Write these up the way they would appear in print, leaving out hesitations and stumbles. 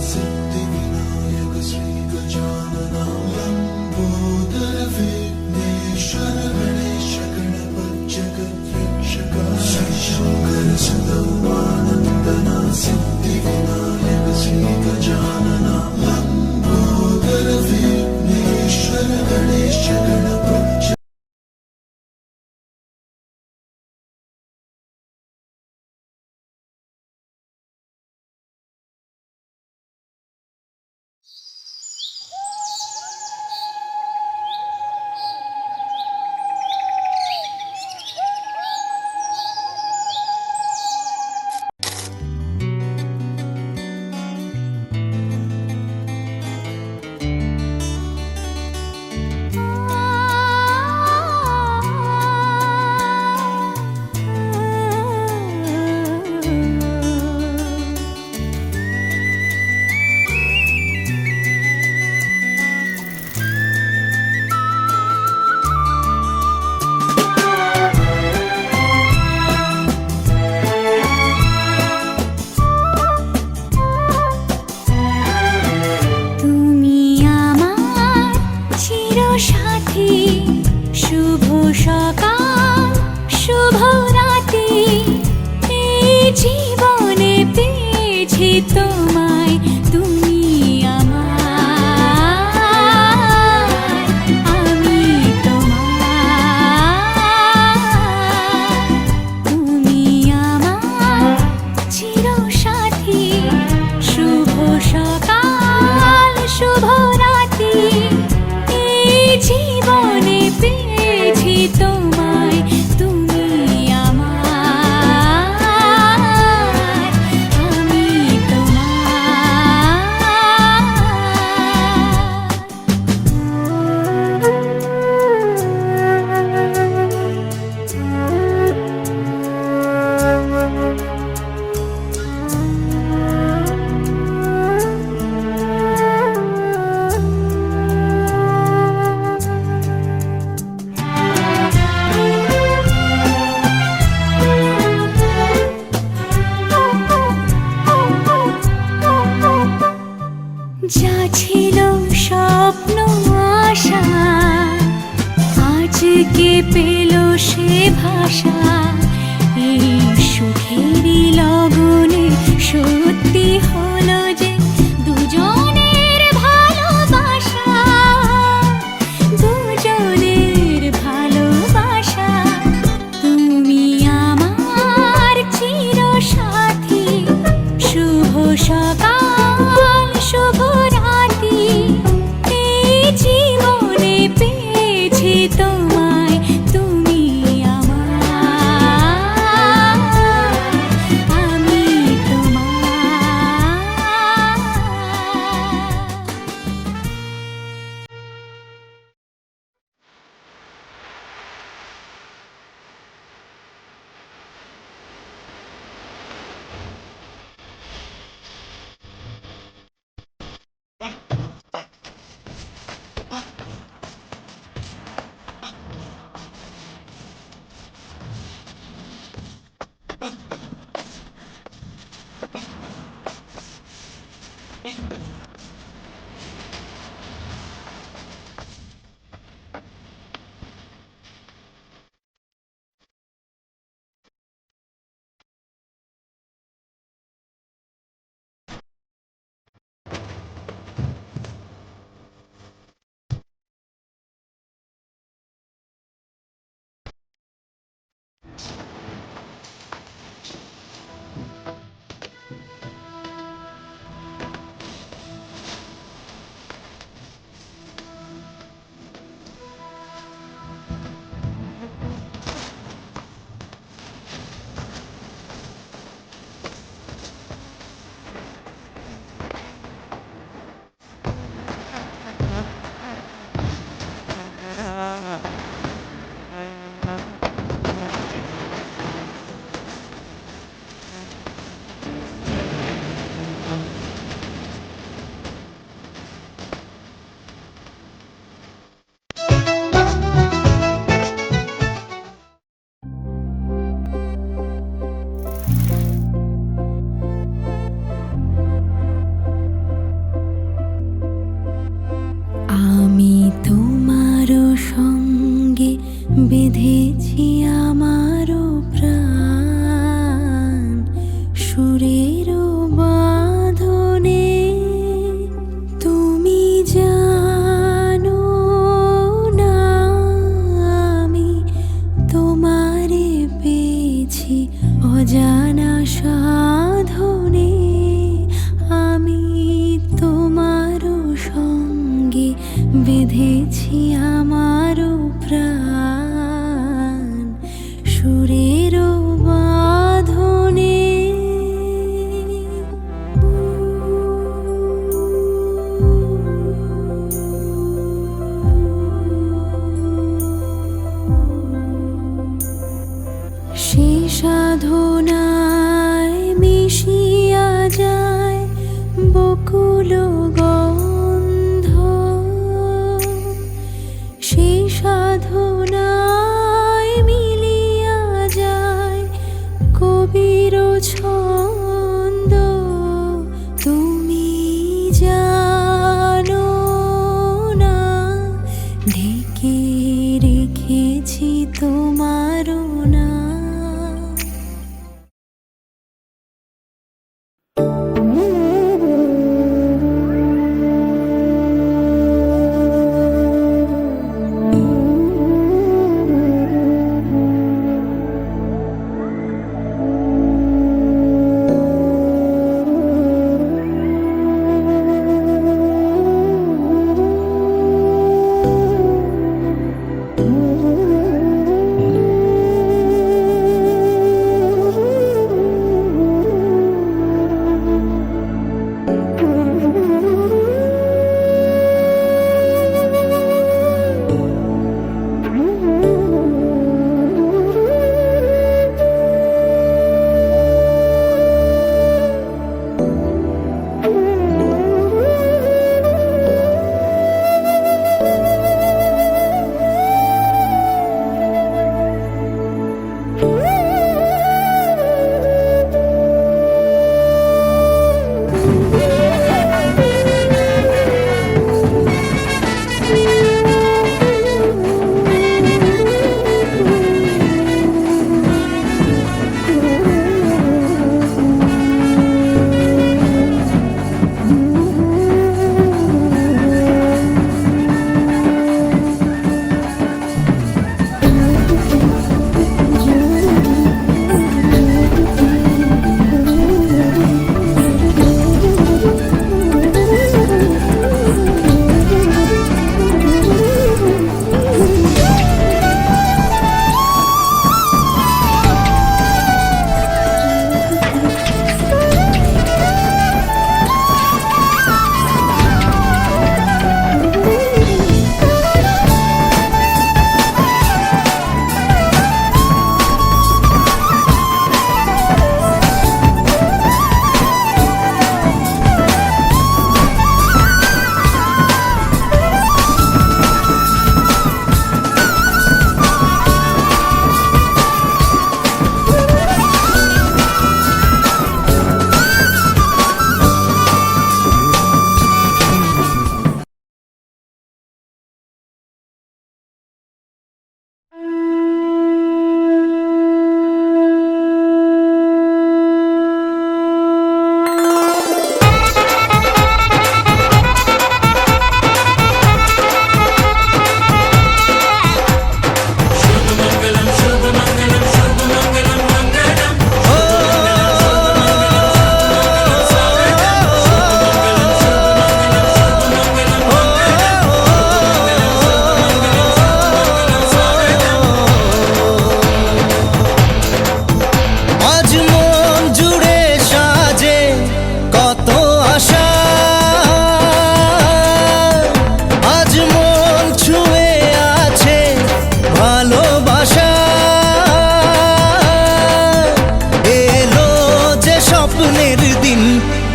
सिद्धिविनायक श्री गजानना लंबोदर विघ्नेश्वर गणेश गणपति जगद्रक्षका शंकर सदानंदना सिद्धिविनायक श्री गजानना लंबोदर विघ्नेश्वर गणेश गणपति বেঁধেছি আমারও প্রাণ সুরের বাঁধনে। তুমি জানো না আমি তোমারে পেয়েছি অজানা সাধনে। আমি তোমারও সঙ্গে বেঁধেছি আমারও প্রাণ সুরের বাঁধনে। সে সাধনায় মিশিয়া যায় বকুল গন্ধ। সে সাধনায় মিলিয়া যায় কবির ছন্দ। তুমি জানো না ঢেকে রেখেছি তোমারও না।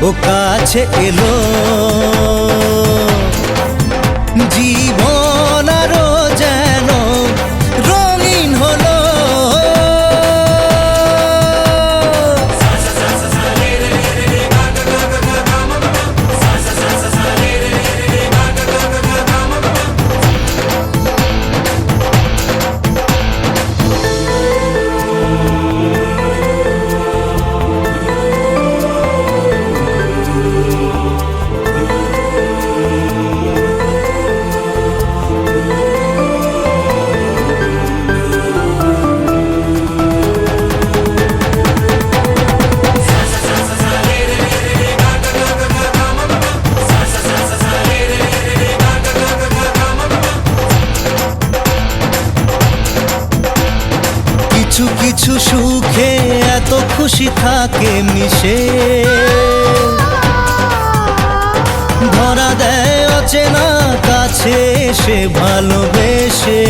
ও কাছে এলো জীবন আরো যেন রঙিন হলো। কিছু কিছু সুখে এত খুশি থাকে মিশে, ধরা দেয় অচেনা কাছে এসে ভালোবেসে।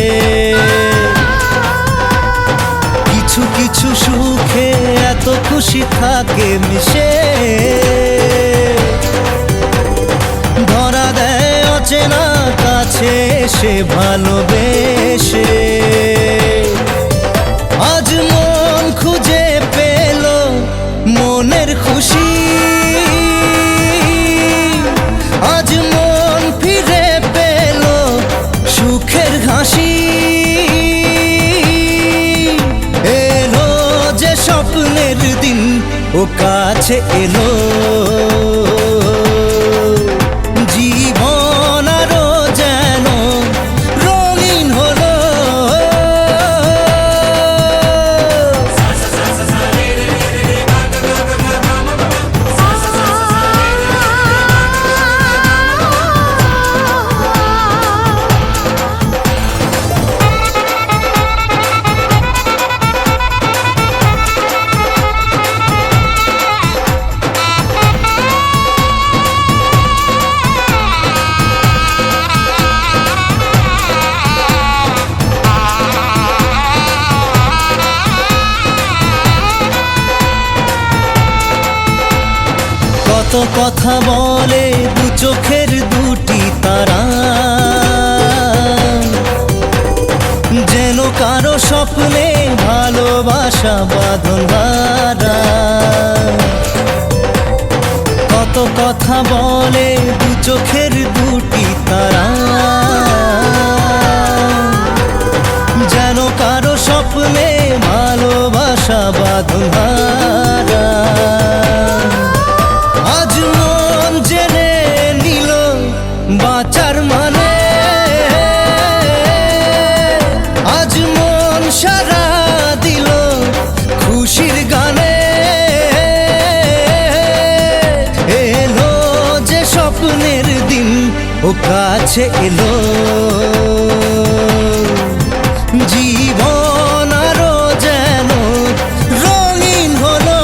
কিছু কিছু সুখে এত খুশি থাকে মিশে, ধরা দেয় অচেনা কাছে এসে ভালোবেসে। আজ মন খুঁজে পেল মনের খুশি, আজ মন ফিরে পেল সুখের হাসি। এলো যে স্বপ্নের দিন ও কাছে এলো, জীবন আরো যেন রঙিন হলো। কত কথা বলে দু চোখের দুটি তারা, যেন কারো স্বপ্নে ভালোবাসা বাঁধন হারা। কত কথা বলে দু চোখের দুটি তারা, যেন কারো স্বপ্নে ভালোবাসা বাঁধন হারা। আজ মন জেনে নিল বাঁচার মানে, আজ মন সারা দিল খুশির গানে। এলো যে স্বপ্নের দিন ও কাছে এলো, জীবন আরো যেন রঙিন হলো।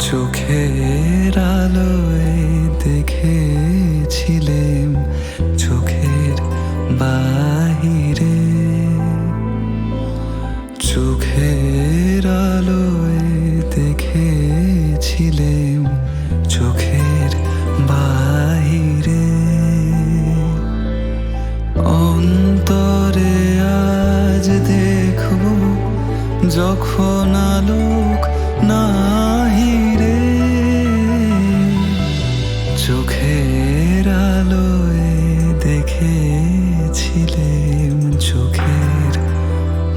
চোখের আলোয় দেখেছিলেম চোখের বাহিরে, চোখের আলোয় দেখেছিলেম চোখের বাহিরে। অন্তরে আজ দেখব যখন আলোক নাহিরে, চোখের আলোয় দেখেছিলেম চোখের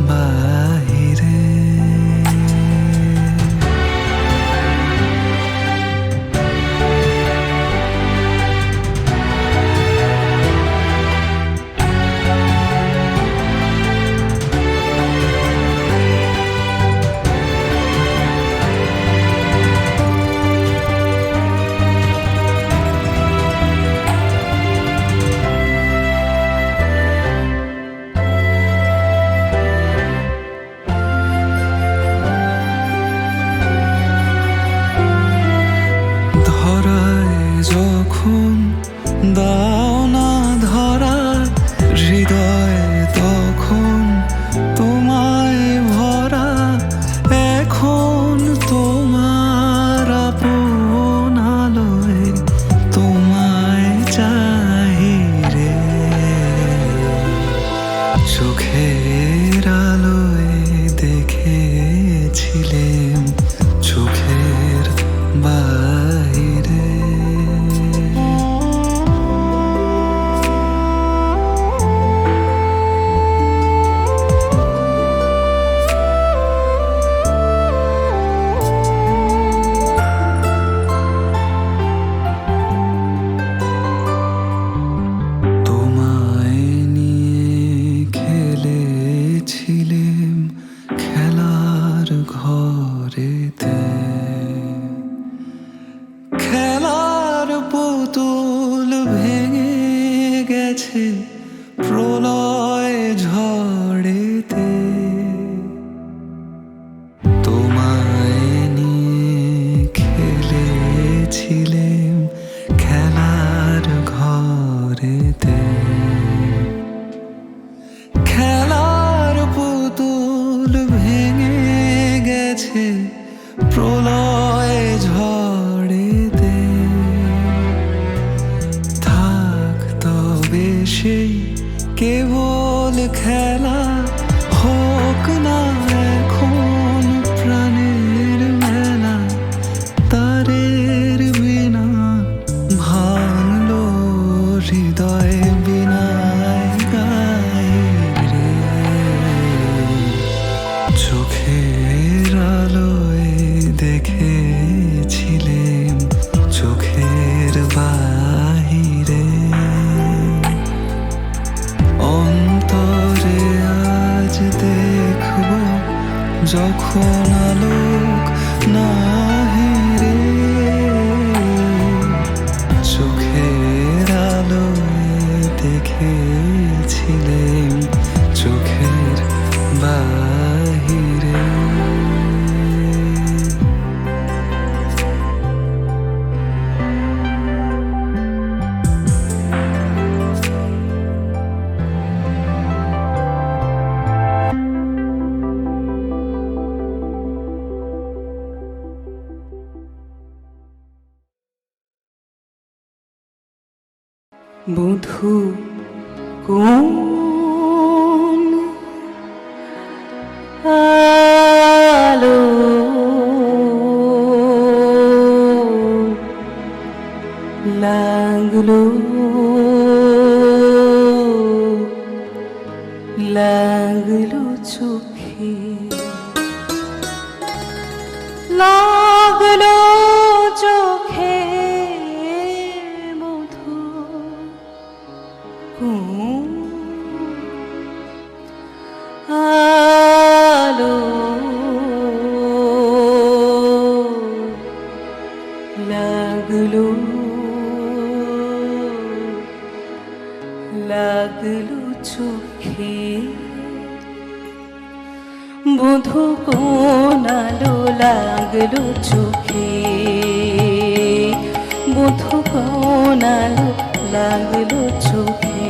বাহিরে। তোমার ঘরেতে খেলার পুতুল ভেঙে গেছে প্রলয় ঝড়েতে তোমায় নিয়ে খেলেছিলেম খেলার ঘরেতে খেলার পুতুল ভেঙে গেছে প্রলয় ঝড়েতে থাক তবে সেই কেবল খেলা হোক না এখন প্রাণের মেলা তারের বিনা ভাঙলো হৃদয় বিনায় গায়ে চোখের আলোয় দেখেছিলেম চোখের বাহিরে অন্তরে আজ দেখব যখন আলোক নাহি রে চোখের আলোয় দেখেছিলেম চোখের বাহিরে বধূ কোন আলো লাগলো লাগলো চোখে লাগলো চোখে মধু আলো লাগলো লাগলো চোখে বধূ কোন আলো লাগলো চোখে বধূ কোন আলো লাগলো চোখে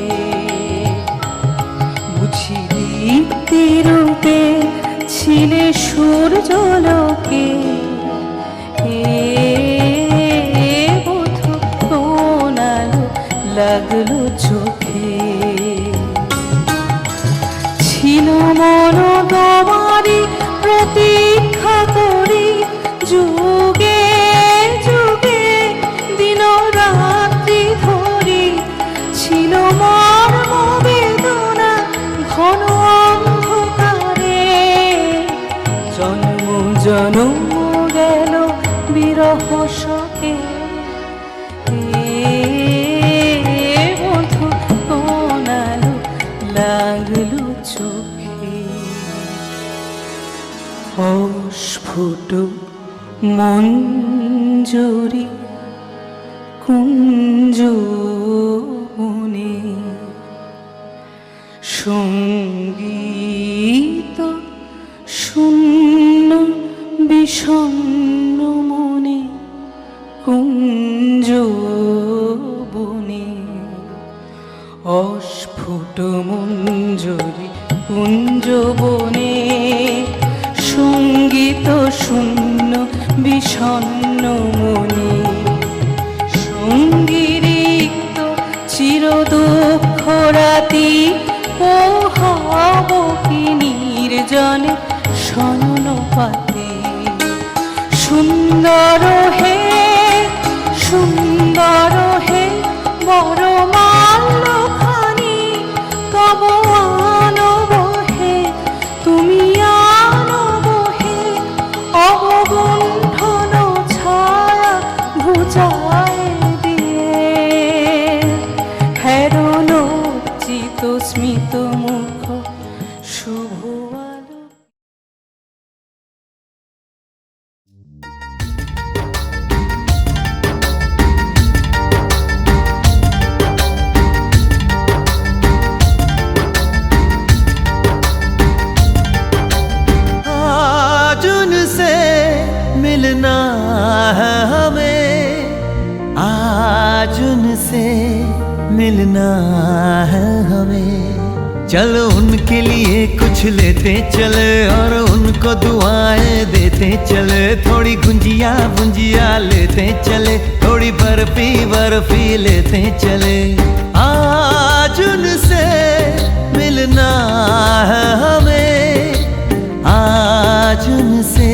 বুঝি দীপ্তি রূপে ছিলে সূর্যলোকে বধূ কোন আলো লাগলো চোখে ছিল মন তোমারি প্রতীক্ষা করি যুগে যুগে দিন রাত্রি ধরি ছিল মর্ম বেদনা ঘন অন্ধকারে জন্ম জন্ম গেল বিরহ শোকে বধূ কোন আলো লাগলো চোখে অস্ফুট মঞ্জরি কুঞ্জ বনে সঙ্গীত শূন্য বিষণ্ণ মনে কুঞ্জ বনে অস্ফুট মঞ্জরি কুঞ্জ বনে সঙ্গীত শূন্য বিষণ্ণ মনে সঙ্গীরিক্ত চির দুঃখ রাতি পোহাব কি নির্জনে শয়ন পাতে সুন্দর হে সুন্দর হে বড় মাল্যখানি তব আনব হে তুমি আনব হে অবগুণ্ঠন ছায়া ভুজায় দিয়ে হেরো লজ্জিত স্মিত মুখ শুভ मिलना है हमें। चलो उनके लिए कुछ लेते चले और उनको दुआएं देते चले। थोड़ी गुंजिया गुंजिया लेते चले, थोड़ी बर्फी बर्फी लेते चले। आज उनसे मिलना है हमें, आज उनसे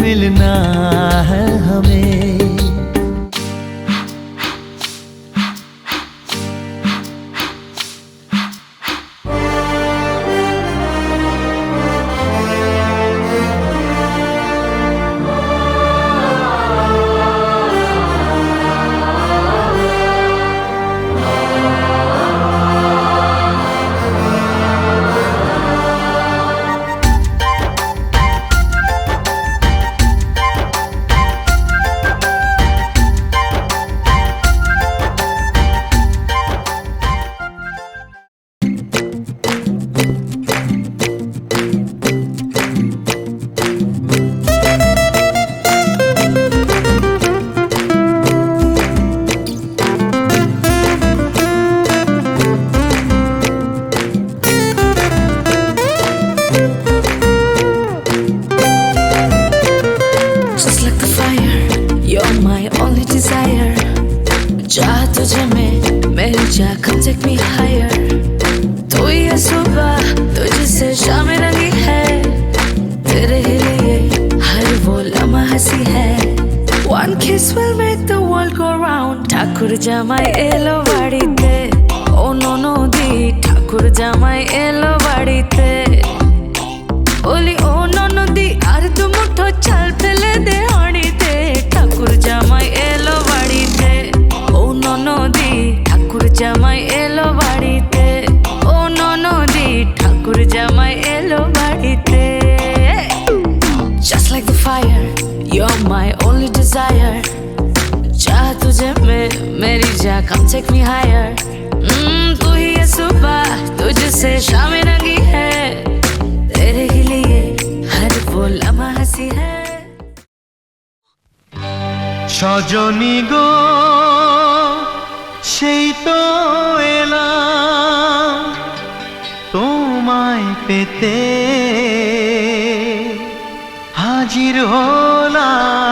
मिलना है हमें। तुझे में मेरी चाह come take me higher। तू ये सुबह तुझसे शाम रंगी है, तेरे ही लिए हर वो लम्हा हंसी है। One kiss will make the world go round। Thakur জামাই এলো বাড়িতে, ও ননদি ঠাকুর জামাই এলো বাড়িতে। বলি ও ননদি আর দু মুঠো চাল ফেলে দে হাঁড়িতে। ঠাকুর জামাই এলো বাড়িতে, ও ননদি ঠাকুর জামাই এলো বাড়িতে। ও ননদি ঠাকুর জামাই এলো বাড়িতে। Just like the fire, you're my only desire। चाह तुझे में मेरी जा come take me higher। तू ही ये सुबह तुझसे शाम रंगी है, तेरे ही लिए हर वो लम्हा हंसी है। সজনী গো সেই তো এলাম তোমায় পেতে, হাজির হলাম।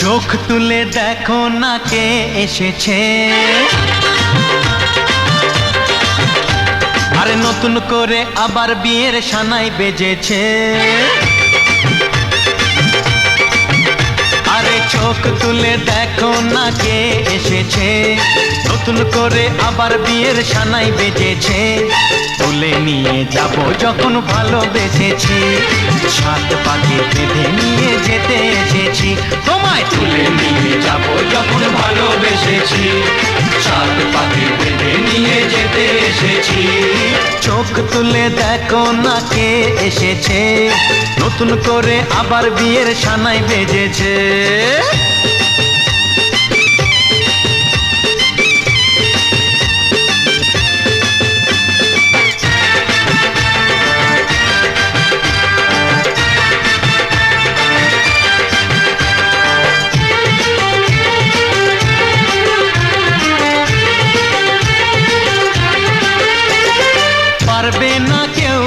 চোখ তুলে দেখো না কে এসেছে, আরে নতুন করে আবার বিয়ের সানাই বেজেছে। আরে চোখ তুলে দেখো না কে এসেছে, নতুন করে আবার বিয়ের সানাই বেজেছে। তুলে নিয়ে যাব যখন ভালোবেসেছি, সাত পাকে বেঁধে নিয়ে যেতে এসেছি। তোমায় তুলে নিয়ে যাব যখন ভালোবেসেছি, সাত পাকে বেঁধে নিয়ে যেতে এসেছি। চোখ তুলে দেখো না কে এসেছে, নতুন করে আবার বিয়ের সানাই বেজেছে। পারবে না কেউ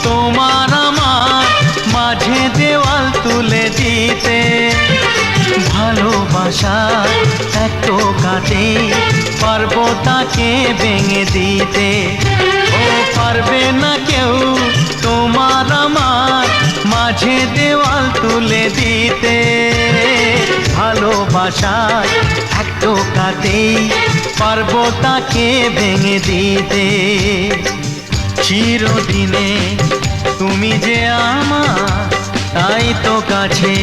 তোমার আমার মাঝে দেওয়াল তুলে দিতে, ভালোবাসা এত কাটে পারবো তাকে ভেঙে দিতে। ও পারবে না কেউ তোমার আমার মাঝে দেওয়াল তুলে দিতে, ভালোবাসা এত কাটে পারবো তাকে ভেঙে দিতে। চিরদিনে তুমি যে আমার, তাই তো কাছে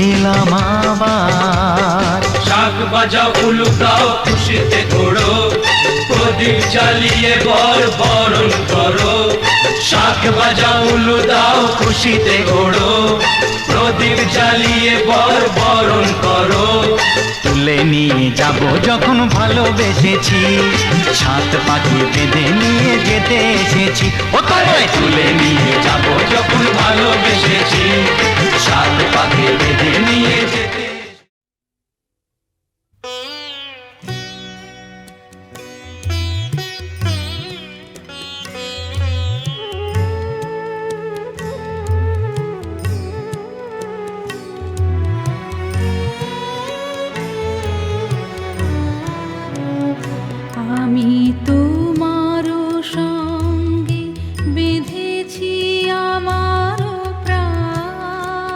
এলাম আবার। শাক বাজাও উলু গাও খুশিতে ঘোড়ো, প্রদীপ জ্বালিয়ে বরণ করো। শাঁখ বাজাও উলু দাও খুশিতে ঘোড়ো, প্রদীপ জ্বালিয়ে বরণ করো। তুলে নিয়ে যাব যখন ভালোবেসেছি, সাত পাখি বেঁধে নিয়ে যেতে এসেছি। ও তোমায় তুলে নিয়ে যাব যখন ভালোবেসেছি, সাত পাখি বেঁধে নিয়ে যেতে। আমি তোমার সঙ্গে বেঁধেছি আমার প্রাণ,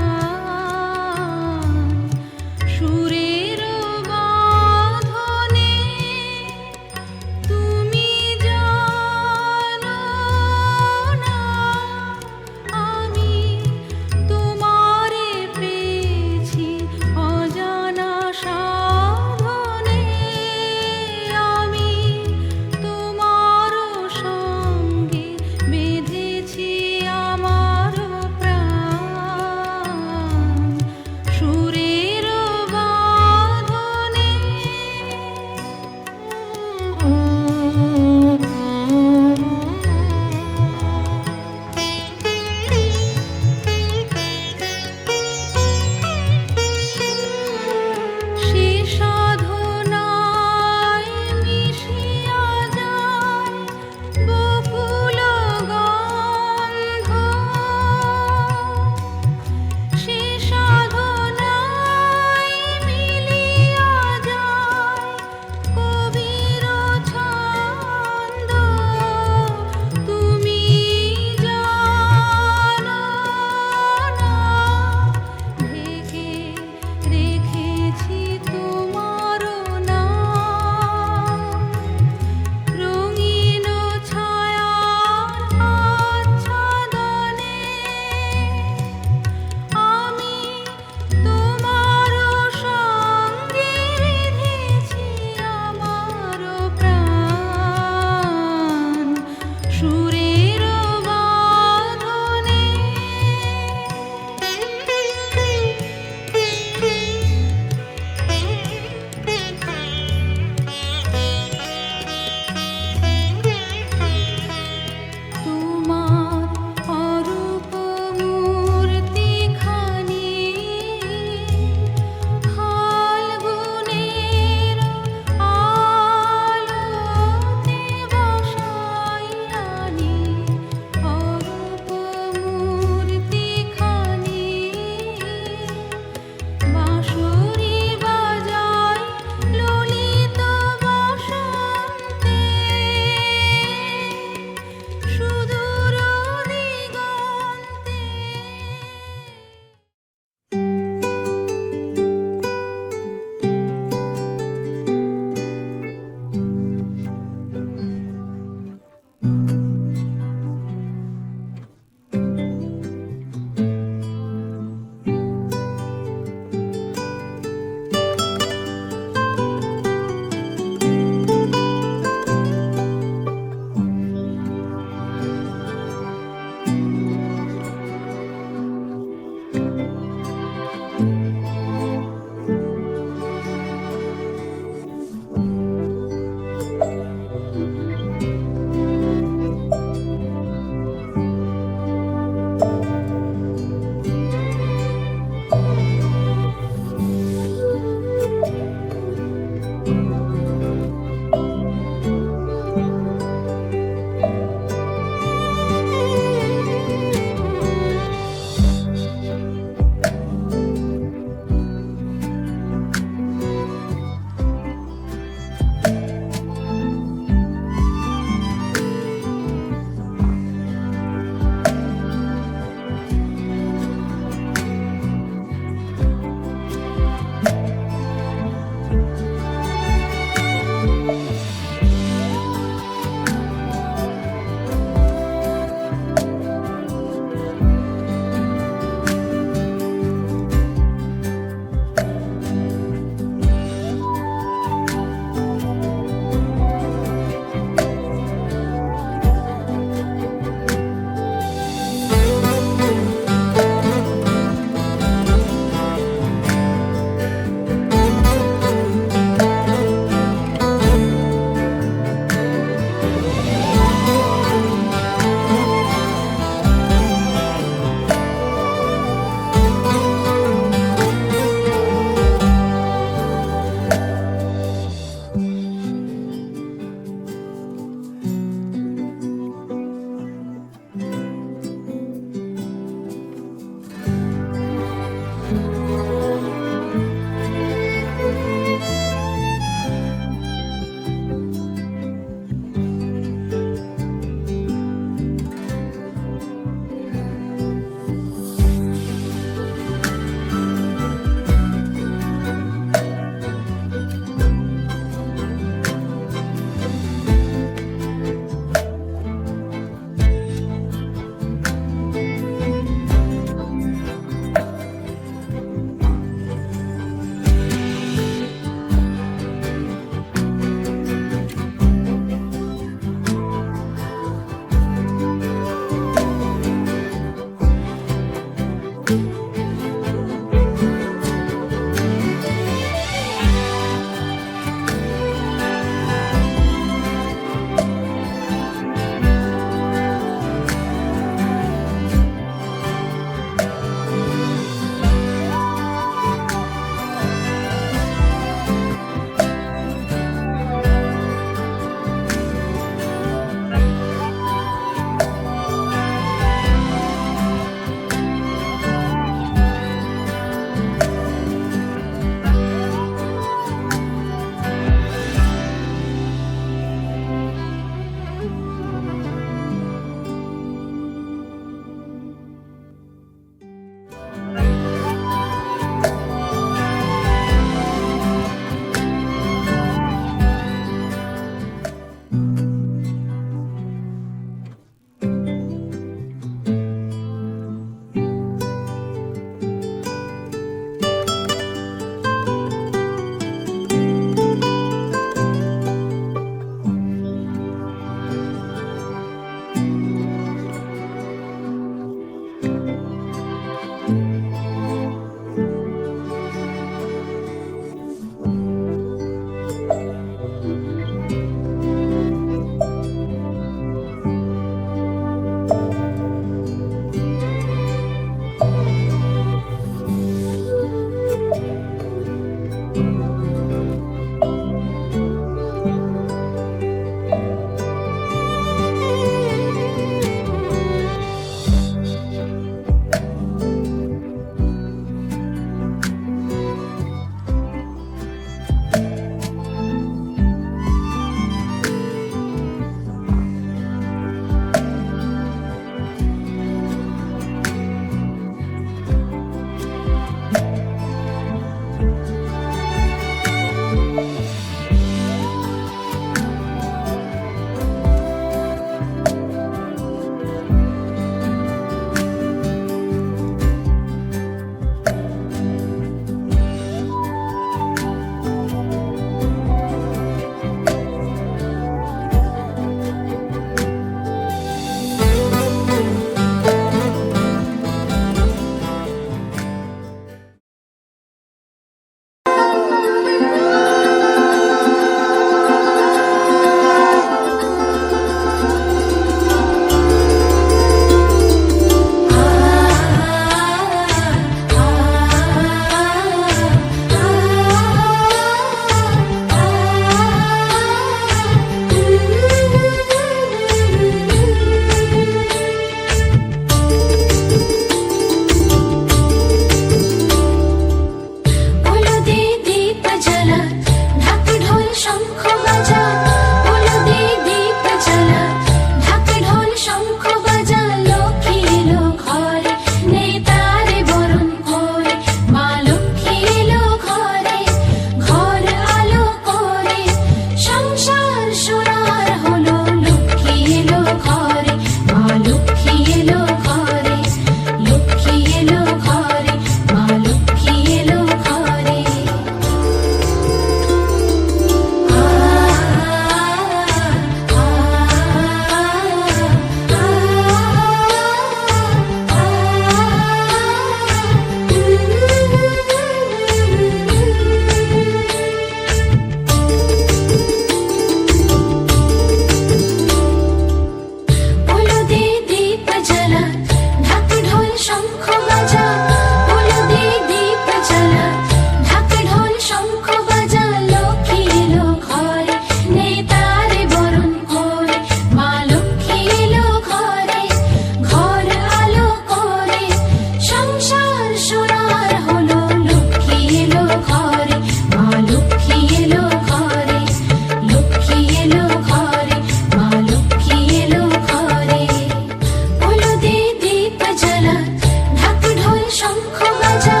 বাজা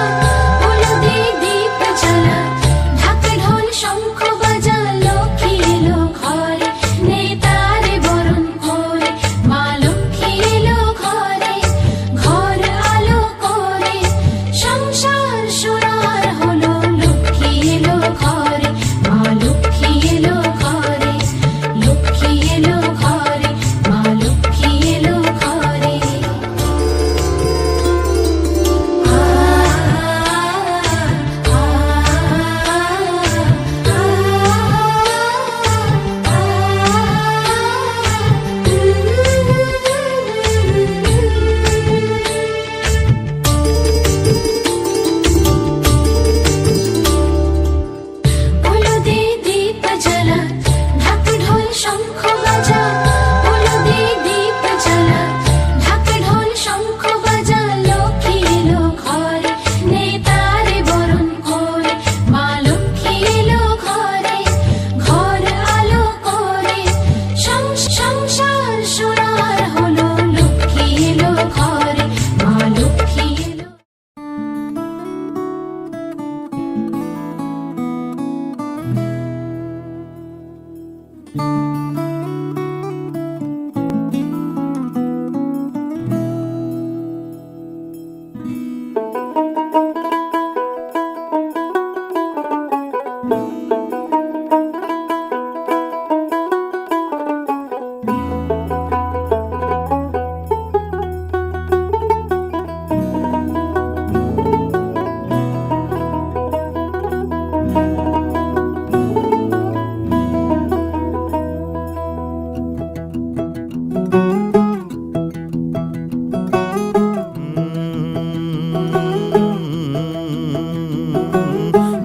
হলো দে দীপ জ্বালা ঢাক ঢোল শঙ্খ বাজা লক্ষ্মী এলো ঘরে নেতারে বরণ করে মা লক্ষ্মী এলো ঘরে ঘর আলো করে সংসার সোনার হলো লক্ষ্মী এলো ঘরে মা লক্ষ্মী এলো ঘরে লক্ষ্মী এলো ঘরে মা লক্ষ্মী এলো ঘরে হলো দে দীপ জ্বালা ঢাক ঢোল শঙ্খ বাজা হলো দে দীপ জ্বালা ঢাক ঢোল শঙ্খ বাজা লক্ষ্মী এলো ঘরে নেতারে বরণ করে মা লক্ষ্মী এলো ঘরে ঘর আলো করে সংসার সোনার হলো লক্ষ্মী এলো ঘরে মা লক্ষ্মী এলো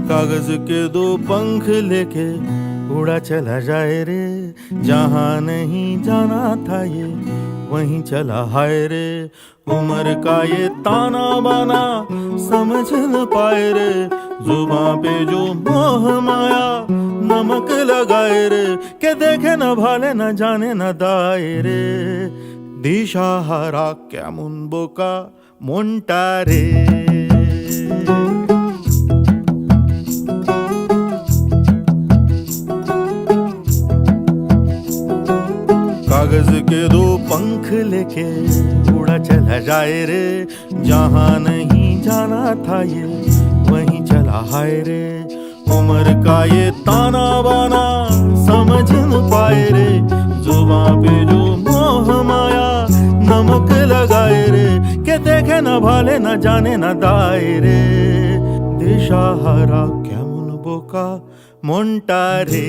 कागज के दो पंख लेके उड़ा चला जाए रे जहाँ नहीं जाना था ये वहीं चला हाय रे उम्र का ये ताना बाना समझ न पाए रे जुबां पे जो मोह माया नमक लगाए रे के देखे न भाले न जाने न दाए रे दिशा हारा केमन बोका মনটা রে कागज के दो पंख लेके उड़ा चला जाए रे जहाँ नहीं जाना था ये वहीं चला हाय रे उम्र का ये ताना बाना समझ न पाए रे जुबां पे जो मोह माया नमक लगाए रे के देखे न भाले न जाने न दाए रे दिशा हारा केमन बोका মনটা রে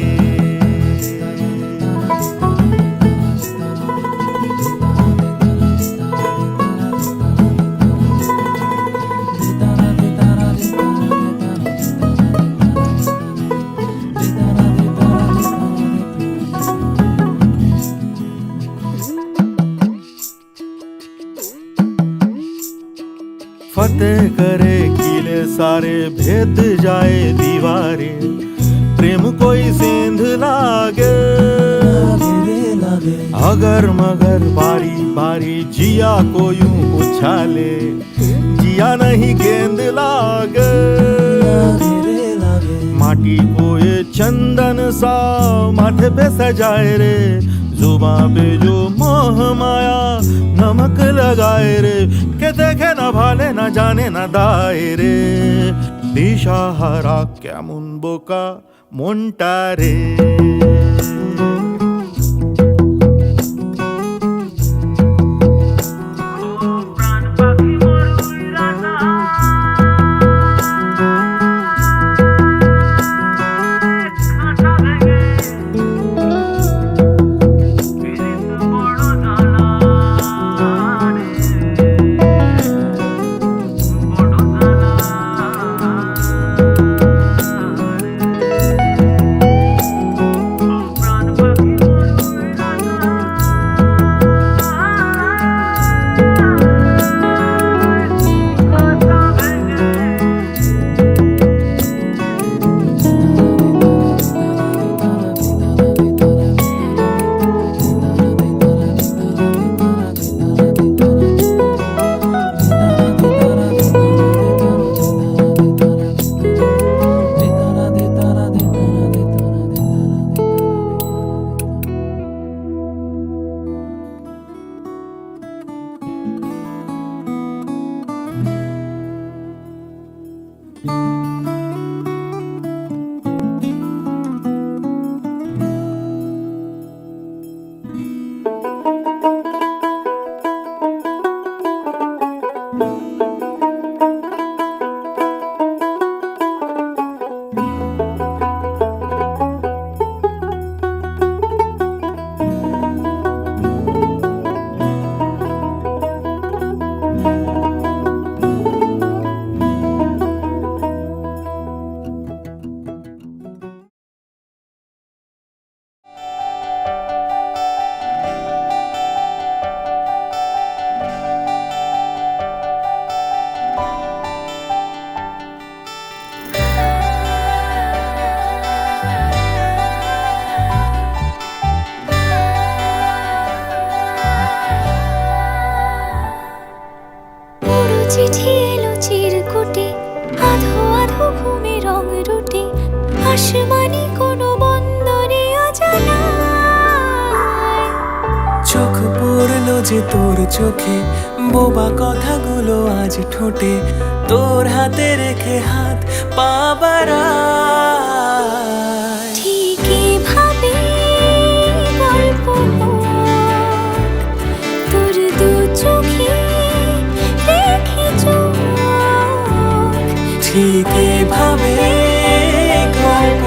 फतेह करे किले सारे भेद जाए दीवारे प्रेम कोई सेंध लागे अगर मगर बारी बारी जिया को यूं उछाले जिया नहीं गेंद लागे माटी को ये चंदन सा माथे पे सजाए रे जुबां पे जो मोह माया नमक लगाए रे के देखे न भाले न जाने न दाए रे दिशा हारा केमन बोका মনটা রে পুরো চিঠি এলো চিরকুটে, আধো আধো ঘুমে রং রুটে, আসমানি কোনো বন্দরে অজানায়। চোখ পড়লো যে তোর চোখে, বোবা কথাগুলো আজ ঠোঁটে, তোর হাতে রেখে হাত পা বাড়ায়। ঠিকই ভাবে গল্প মোট, তোর দু চোখে রেখে চোখ। ঠিক এভাবে গল্প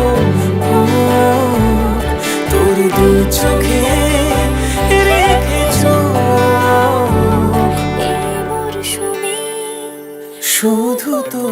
হোক, তোর দু চোখে রেখে চোখ। এই মরশুমে শুধু তো